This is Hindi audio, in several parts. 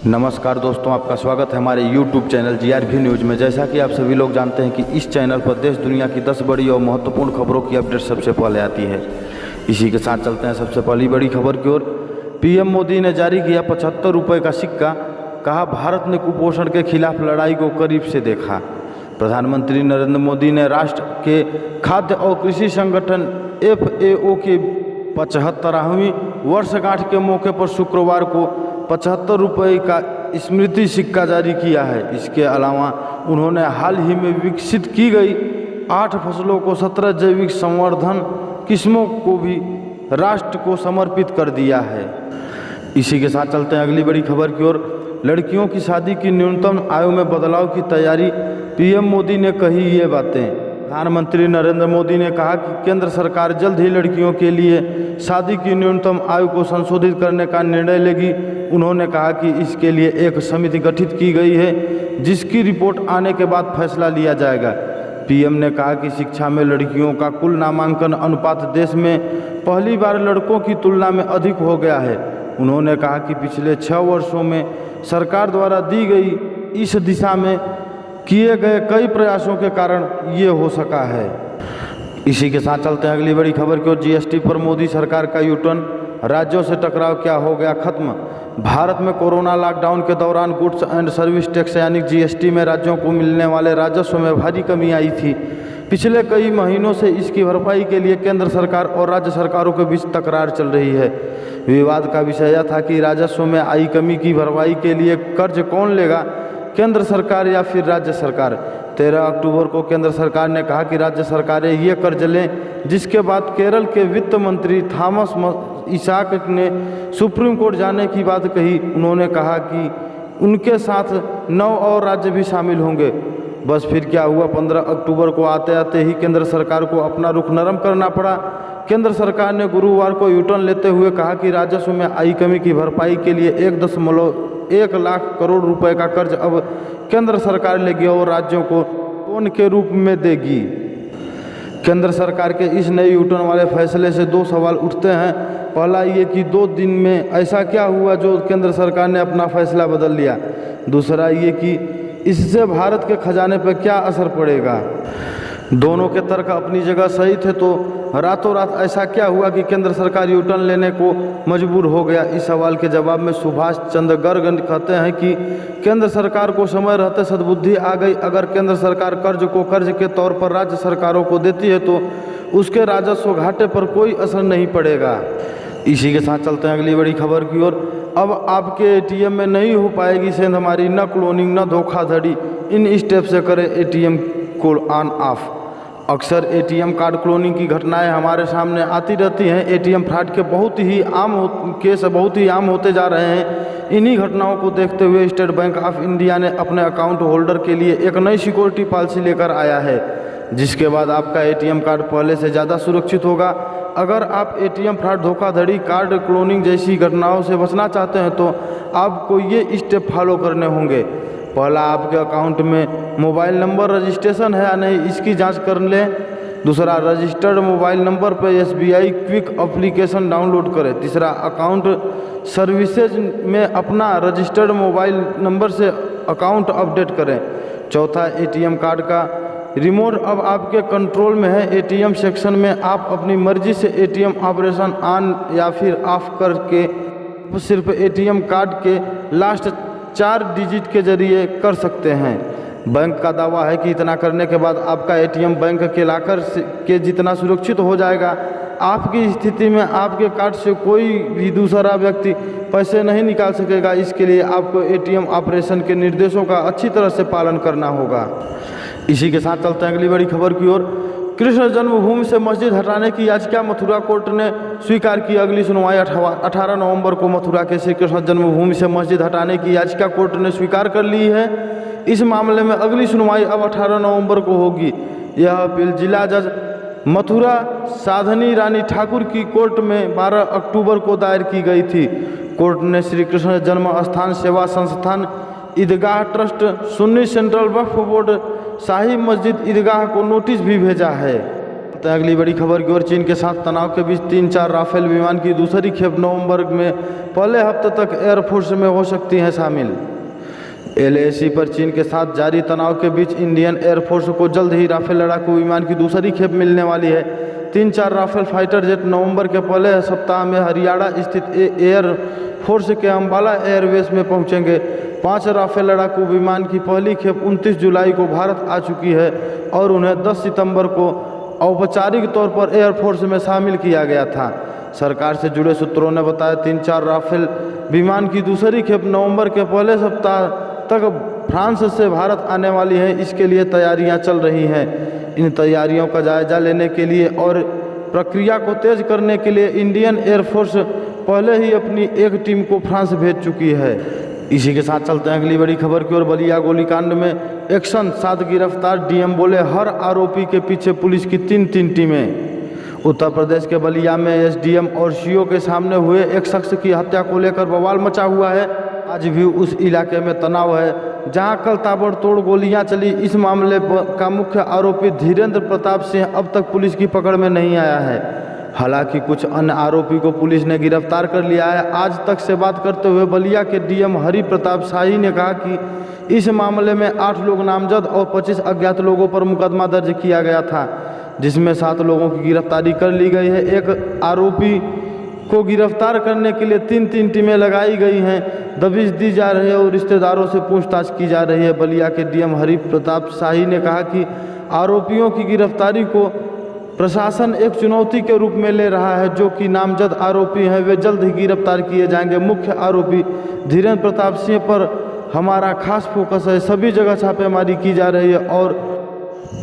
नमस्कार दोस्तों, आपका स्वागत है हमारे YouTube चैनल GRV न्यूज़ में। जैसा कि आप सभी लोग जानते हैं कि इस चैनल पर देश दुनिया की 10 बड़ी और महत्वपूर्ण खबरों की अपडेट सबसे पहले आती है। इसी के साथ चलते हैं सबसे पहली बड़ी खबर की ओर। PM मोदी ने जारी किया 75 रुपये का सिक्का, कहा भारत ने कुपोषण के खिलाफ लड़ाई को करीब से देखा। प्रधानमंत्री नरेंद्र मोदी ने राष्ट्र के खाद्य और कृषि संगठन FAO की 75वीं वर्षगांठ के मौके पर शुक्रवार को 75 रुपये का स्मृति सिक्का जारी किया है। इसके अलावा उन्होंने हाल ही में विकसित की गई 8 फसलों को 17 जैविक संवर्धन किस्मों को भी राष्ट्र को समर्पित कर दिया है। इसी के साथ चलते हैं अगली बड़ी खबर की ओर। लड़कियों की शादी की न्यूनतम आयु में बदलाव की तैयारी, PM मोदी ने कही ये बातें। प्रधानमंत्री नरेंद्र मोदी ने कहा कि केंद्र सरकार जल्द ही लड़कियों के लिए शादी की न्यूनतम आयु को संशोधित करने का निर्णय लेगी। उन्होंने कहा कि इसके लिए एक समिति गठित की गई है, जिसकी रिपोर्ट आने के बाद फैसला लिया जाएगा। PM ने कहा कि शिक्षा में लड़कियों का कुल नामांकन अनुपात देश में पहली बार लड़कों की तुलना में अधिक हो गया है। उन्होंने कहा कि पिछले 6 वर्षों में सरकार द्वारा दी गई इस दिशा में किए गए कई प्रयासों के कारण ये हो सका है। इसी के साथ चलते हैं अगली बड़ी खबर की ओर। GST पर मोदी सरकार का यूटर्न, राज्यों से टकराव क्या हो गया खत्म। भारत में कोरोना लॉकडाउन के दौरान गुड्स एंड सर्विस टैक्स यानी GST में राज्यों को मिलने वाले राजस्व में भारी कमी आई थी। पिछले कई महीनों से इसकी भरपाई के लिए केंद्र सरकार और राज्य सरकारों के बीच तकरार चल रही है। विवाद का विषय यह था कि राजस्व में आई कमी की भरपाई के लिए कर्ज कौन लेगा, केंद्र सरकार या फिर राज्य सरकार। 13 अक्टूबर को केंद्र सरकार ने कहा कि राज्य सरकारें ये कर्ज लें, जिसके बाद केरल के वित्त मंत्री थॉमस ईसाक ने सुप्रीम कोर्ट जाने की बात कही। उन्होंने कहा कि उनके साथ 9 और राज्य भी शामिल होंगे। बस फिर क्या हुआ, 15 अक्टूबर को आते आते ही केंद्र सरकार को अपना रुख नरम करना पड़ा। केंद्र सरकार ने गुरुवार को यूटर्न लेते हुए कहा कि राजस्व में आई कमी की भरपाई के लिए 1.1 लाख करोड़ रुपए का कर्ज अब केंद्र सरकार लेगी और राज्यों को लोन के रूप में देगी। केंद्र सरकार के इस नए यूटर्न वाले फैसले से 2 सवाल उठते हैं। पहला ये कि 2 दिन में ऐसा क्या हुआ जो केंद्र सरकार ने अपना फैसला बदल लिया। दूसरा ये कि इससे भारत के खजाने पर क्या असर पड़ेगा। दोनों के तर्क अपनी जगह सही थे, तो रातों रात ऐसा क्या हुआ कि केंद्र सरकार यूटर्न लेने को मजबूर हो गया। इस सवाल के जवाब में सुभाष चंद्र गर्ग कहते हैं कि केंद्र सरकार को समय रहते सद्बुद्धि आ गई। अगर केंद्र सरकार कर्ज को कर्ज के तौर पर राज्य सरकारों को देती है तो उसके राजस्व घाटे पर कोई असर नहीं पड़ेगा। इसी के साथ चलते हैं अगली बड़ी खबर की ओर। अब आपके ATM में नहीं हो पाएगी सेंधमारी, न क्लोनिंग न धोखाधड़ी। इन स्टेप से करें ATM को ऑन ऑफ। अक्सर ATM कार्ड क्लोनिंग की घटनाएं हमारे सामने आती रहती हैं। ATM फ्रॉड के बहुत ही आम होते जा रहे हैं। इन्हीं घटनाओं को देखते हुए स्टेट बैंक ऑफ इंडिया ने अपने अकाउंट होल्डर के लिए एक नई सिक्योरिटी पॉलिसी लेकर आया है, जिसके बाद आपका ATM कार्ड पहले से ज़्यादा सुरक्षित होगा। अगर आप ATM फ्रॉड, धोखाधड़ी, कार्ड क्लोनिंग जैसी घटनाओं से बचना चाहते हैं तो आपको ये स्टेप फॉलो करने होंगे। पहला, आपके अकाउंट में मोबाइल नंबर रजिस्ट्रेशन है या नहीं, इसकी जांच कर लें। दूसरा, रजिस्टर्ड मोबाइल नंबर पर SBI क्विक एप्लीकेशन डाउनलोड करें। तीसरा, अकाउंट सर्विसेज में अपना रजिस्टर्ड मोबाइल नंबर से अकाउंट अपडेट करें। चौथा, ATM कार्ड का रिमोट अब आपके कंट्रोल में है। ATM सेक्शन में आप अपनी मर्जी से ATM ऑपरेशन ऑन या फिर ऑफ करके सिर्फ ATM कार्ड के लास्ट 4 डिजिट के जरिए कर सकते हैं। बैंक का दावा है कि इतना करने के बाद आपका ATM बैंक के लॉकर के जितना सुरक्षित हो जाएगा। आपकी स्थिति में आपके कार्ड से कोई भी दूसरा व्यक्ति पैसे नहीं निकाल सकेगा। इसके लिए आपको ATM ऑपरेशन के निर्देशों का अच्छी तरह से पालन करना होगा। इसी के साथ चलते हैं अगली बड़ी खबर की ओर। कृष्ण जन्मभूमि से मस्जिद हटाने की याचिका मथुरा कोर्ट ने स्वीकार की। अगली सुनवाई 18 नवंबर को मथुरा के श्री कृष्ण जन्मभूमि से मस्जिद हटाने की याचिका कोर्ट ने स्वीकार कर ली है। इस मामले में अगली सुनवाई अब 18 नवंबर को होगी। यह अपील जिला जज मथुरा साधनी रानी ठाकुर की कोर्ट में 12 अक्टूबर को दायर की गई थी। कोर्ट ने श्री कृष्ण जन्म स्थान सेवा संस्थान ईदगाह ट्रस्ट, सुन्नी सेंट्रल वक्फ बोर्ड, शाही मस्जिद ईदगाह को नोटिस भी भेजा है। चलते हैं अगली बड़ी खबर की ओर। चीन के साथ तनाव के बीच 3-4 राफेल विमान की दूसरी खेप नवंबर में पहले हफ्ते तक एयरफोर्स में हो सकती हैं शामिल। LAC पर चीन के साथ जारी तनाव के बीच इंडियन एयरफोर्स को जल्द ही राफेल लड़ाकू विमान की दूसरी खेप मिलने वाली है। 3-4 राफेल फाइटर जेट नवंबर के पहले सप्ताह में हरियाणा स्थित एयर फोर्स के अंबाला एयरबेस में पहुंचेंगे। 5 राफेल लड़ाकू विमान की पहली खेप 29 जुलाई को भारत आ चुकी है और उन्हें 10 सितंबर को औपचारिक तौर पर एयरफोर्स में शामिल किया गया था। सरकार से जुड़े सूत्रों ने बताया 3-4 राफेल विमान की दूसरी खेप नवंबर के पहले सप्ताह तक फ्रांस से भारत आने वाली है। इसके लिए तैयारियां चल रही हैं। इन तैयारियों का जायजा लेने के लिए और प्रक्रिया को तेज करने के लिए इंडियन एयरफोर्स पहले ही अपनी एक टीम को फ्रांस भेज चुकी है। इसी के साथ चलते हैं अगली बड़ी खबर की ओर। बलिया गोलीकांड में एक्शन, 7 गिरफ्तार, DM बोले हर आरोपी के पीछे पुलिस की 3 टीमें। उत्तर प्रदेश के बलिया में SDM और CO के सामने हुए एक शख्स की हत्या को लेकर बवाल मचा हुआ है। आज भी उस इलाके में तनाव है जहां कल ताबड़तोड़ गोलियां चली। इस मामले का मुख्य आरोपी धीरेन्द्र प्रताप सिंह अब तक पुलिस की पकड़ में नहीं आया है। हालांकि कुछ अन्य आरोपी को पुलिस ने गिरफ्तार कर लिया है। आज तक से बात करते हुए बलिया के DM हरि प्रताप शाही ने कहा कि इस मामले में 8 लोग नामजद और 25 अज्ञात लोगों पर मुकदमा दर्ज किया गया था, जिसमें 7 लोगों की गिरफ्तारी कर ली गई है। एक आरोपी को गिरफ्तार करने के लिए 3 टीमें लगाई गई हैं। दबिश दी जा रही है और रिश्तेदारों से पूछताछ की जा रही है। बलिया के DM हरि प्रताप शाही ने कहा कि आरोपियों की गिरफ्तारी को प्रशासन एक चुनौती के रूप में ले रहा है। जो कि नामजद आरोपी हैं वे जल्द ही गिरफ्तार किए जाएंगे। मुख्य आरोपी धीरेन्द्र प्रताप सिंह पर हमारा खास फोकस है। सभी जगह छापेमारी की जा रही है और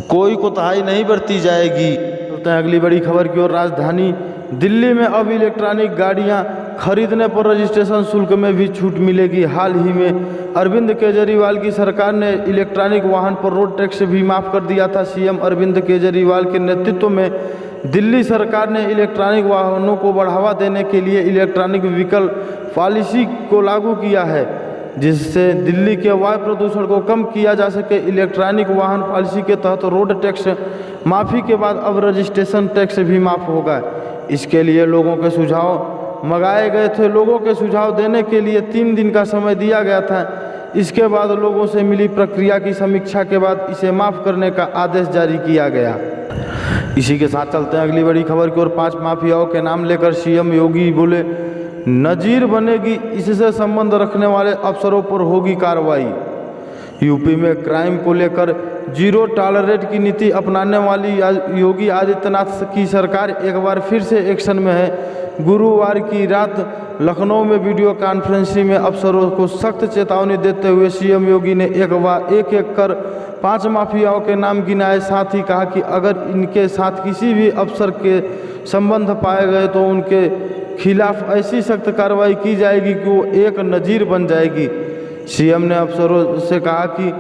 कोई कोताही नहीं बरती जाएगी। चलते हैं अगली बड़ी खबर की ओर। राजधानी दिल्ली में अब इलेक्ट्रॉनिक गाड़ियां खरीदने पर रजिस्ट्रेशन शुल्क में भी छूट मिलेगी। हाल ही में अरविंद केजरीवाल की सरकार ने इलेक्ट्रॉनिक वाहन पर रोड टैक्स भी माफ़ कर दिया था। CM अरविंद केजरीवाल के नेतृत्व में दिल्ली सरकार ने इलेक्ट्रॉनिक वाहनों को बढ़ावा देने के लिए इलेक्ट्रॉनिक व्हीकल पॉलिसी को लागू किया है, जिससे दिल्ली के वायु प्रदूषण को कम किया जा सके। इलेक्ट्रॉनिक वाहन पॉलिसी के तहत रोड टैक्स माफ़ी के बाद अब रजिस्ट्रेशन टैक्स भी माफ़ होगा। इसके लिए लोगों के सुझाव मंगाए गए थे। लोगों के सुझाव देने के लिए 3 दिन का समय दिया गया था। इसके बाद लोगों से मिली प्रक्रिया की समीक्षा के बाद इसे माफ़ करने का आदेश जारी किया गया। इसी के साथ चलते हैं अगली बड़ी खबर की ओर। 5 माफियाओं के नाम लेकर CM योगी बोले नजीर बनेगी, इससे संबंध रखने वाले अफसरों पर होगी कार्रवाई। यूपी में क्राइम को लेकर 0 टॉलरेट की नीति अपनाने वाली योगी आदित्यनाथ की सरकार एक बार फिर से एक्शन में है। गुरुवार की रात लखनऊ में वीडियो कॉन्फ्रेंसिंग में अफसरों को सख्त चेतावनी देते हुए CM योगी ने एक कर 5 माफियाओं के नाम गिनाए। साथ ही कहा कि अगर इनके साथ किसी भी अफसर के संबंध पाए गए तो उनके खिलाफ ऐसी सख्त कार्रवाई की जाएगी कि वो एक नज़ीर बन जाएगी। CM ने अफसरों से कहा कि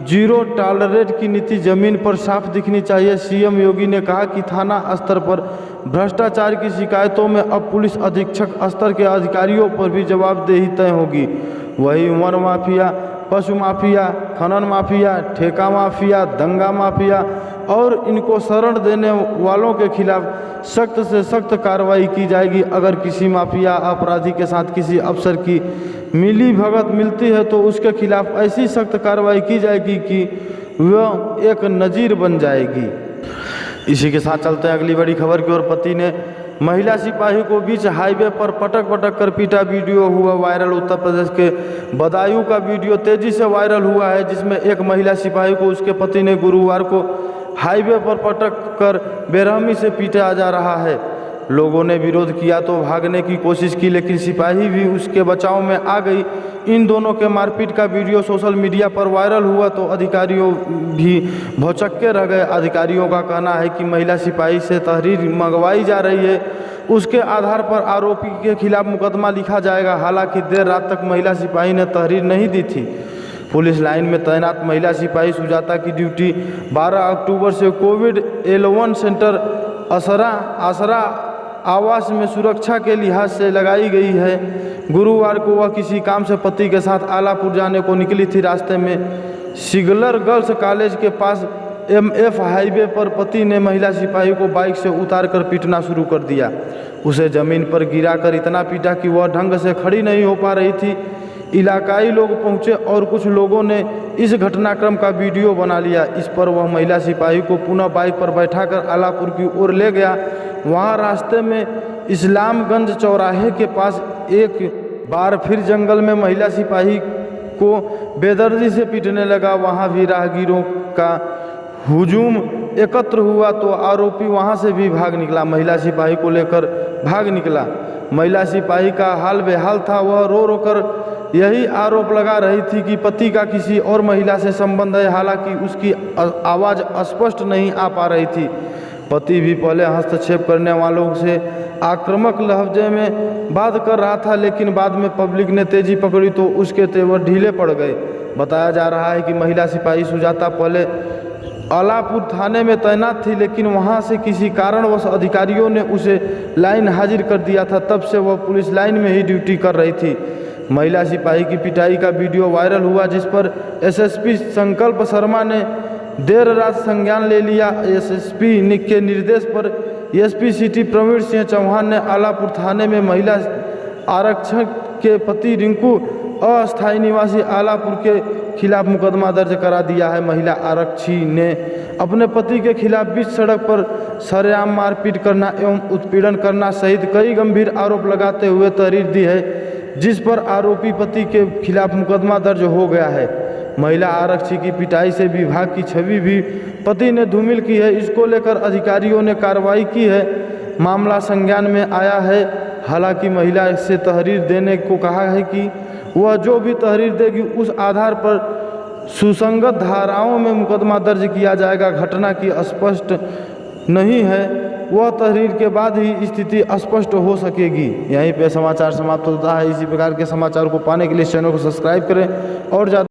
0 टॉलरेट की नीति जमीन पर साफ दिखनी चाहिए। CM योगी ने कहा कि थाना स्तर पर भ्रष्टाचार की शिकायतों में अब पुलिस अधीक्षक स्तर के अधिकारियों पर भी जवाबदेही तय होगी। वही वन माफिया, पशु माफिया, खनन माफिया, ठेका माफिया, दंगा माफिया और इनको शरण देने वालों के खिलाफ सख्त से सख्त कार्रवाई की जाएगी। अगर किसी माफिया अपराधी के साथ किसी अफसर की मिली भगत मिलती है तो उसके खिलाफ ऐसी सख्त कार्रवाई की जाएगी कि वह एक नज़ीर बन जाएगी। इसी के साथ चलते हैं अगली बड़ी खबर की ओर। पति ने महिला सिपाही को बीच हाईवे पर पटक कर पीटा, वीडियो हुआ वायरल। उत्तर प्रदेश के बदायूं का वीडियो तेजी से वायरल हुआ है, जिसमें एक महिला सिपाही को उसके पति ने गुरुवार को हाईवे पर पटक कर बेरहमी से पीटा जा रहा है। लोगों ने विरोध किया तो भागने की कोशिश की, लेकिन सिपाही भी उसके बचाव में आ गई। इन दोनों के मारपीट का वीडियो सोशल मीडिया पर वायरल हुआ तो अधिकारियों भी भौचक्के रह गए। अधिकारियों का कहना है कि महिला सिपाही से तहरीर मंगवाई जा रही है, उसके आधार पर आरोपी के खिलाफ मुकदमा लिखा जाएगा। हालांकि देर रात तक महिला सिपाही ने तहरीर नहीं दी थी। पुलिस लाइन में तैनात महिला सिपाही सुजाता की ड्यूटी 12 अक्टूबर से कोविड L1 सेंटर आसरा आवास में सुरक्षा के लिहाज से लगाई गई है। गुरुवार को वह किसी काम से पति के साथ आलापुर जाने को निकली थी। रास्ते में सिगलर गर्ल्स कॉलेज के पास MF हाईवे पर पति ने महिला सिपाही को बाइक से उतारकर पीटना शुरू कर दिया। उसे ज़मीन पर गिराकर इतना पीटा कि वह ढंग से खड़ी नहीं हो पा रही थी। इलाकाई लोग पहुंचे और कुछ लोगों ने इस घटनाक्रम का वीडियो बना लिया। इस पर वह महिला सिपाही को पुनः बाइक पर बैठाकर आलापुर की ओर ले गया। वहां रास्ते में इस्लामगंज चौराहे के पास एक बार फिर जंगल में महिला सिपाही को बेदर्दी से पीटने लगा। वहां भी राहगीरों का हुजूम एकत्र हुआ तो आरोपी वहां से भी भाग निकला, महिला सिपाही को लेकर भाग निकला। महिला सिपाही का हाल बेहाल था। वह रो रो कर यही आरोप लगा रही थी कि पति का किसी और महिला से संबंध है, हालांकि उसकी आवाज़ स्पष्ट नहीं आ पा रही थी। पति भी पहले हस्तक्षेप करने वालों से आक्रामक लहजे में बात कर रहा था, लेकिन बाद में पब्लिक ने तेजी पकड़ी तो उसके तेवर ढीले पड़ गए। बताया जा रहा है कि महिला सिपाही सुजाता पहले आलापुर थाने में तैनात थी, लेकिन वहां से किसी कारणवश अधिकारियों ने उसे लाइन हाजिर कर दिया था। तब से वह पुलिस लाइन में ही ड्यूटी कर रही थी। महिला सिपाही की पिटाई का वीडियो वायरल हुआ, जिस पर एसएसपी संकल्प शर्मा ने देर रात संज्ञान ले लिया। एसएसपी के निर्देश पर एसपी सिटी प्रवीण सिंह चौहान ने आलापुर थाने में महिला आरक्षक के पति रिंकू अस्थायी निवासी आलापुर के खिलाफ मुकदमा दर्ज करा दिया है। महिला आरक्षी ने अपने पति के खिलाफ बीच सड़क पर सरेआम मारपीट करना एवं उत्पीड़न करना सहित कई गंभीर आरोप लगाते हुए तहरीर दी है, जिस पर आरोपी पति के खिलाफ मुकदमा दर्ज हो गया है। महिला आरक्षी की पिटाई से विभाग की छवि भी पति ने धूमिल की है। इसको लेकर अधिकारियों ने कार्रवाई की है। मामला संज्ञान में आया है। हालांकि महिला से तहरीर देने को कहा है कि वह जो भी तहरीर देगी उस आधार पर सुसंगत धाराओं में मुकदमा दर्ज किया जाएगा। घटना की स्पष्ट नहीं है, वह तहरीर के बाद ही स्थिति स्पष्ट हो सकेगी। यहीं पे समाचार समाप्त होता है। इसी प्रकार के समाचार को पाने के लिए चैनल को सब्सक्राइब करें और ज़्यादा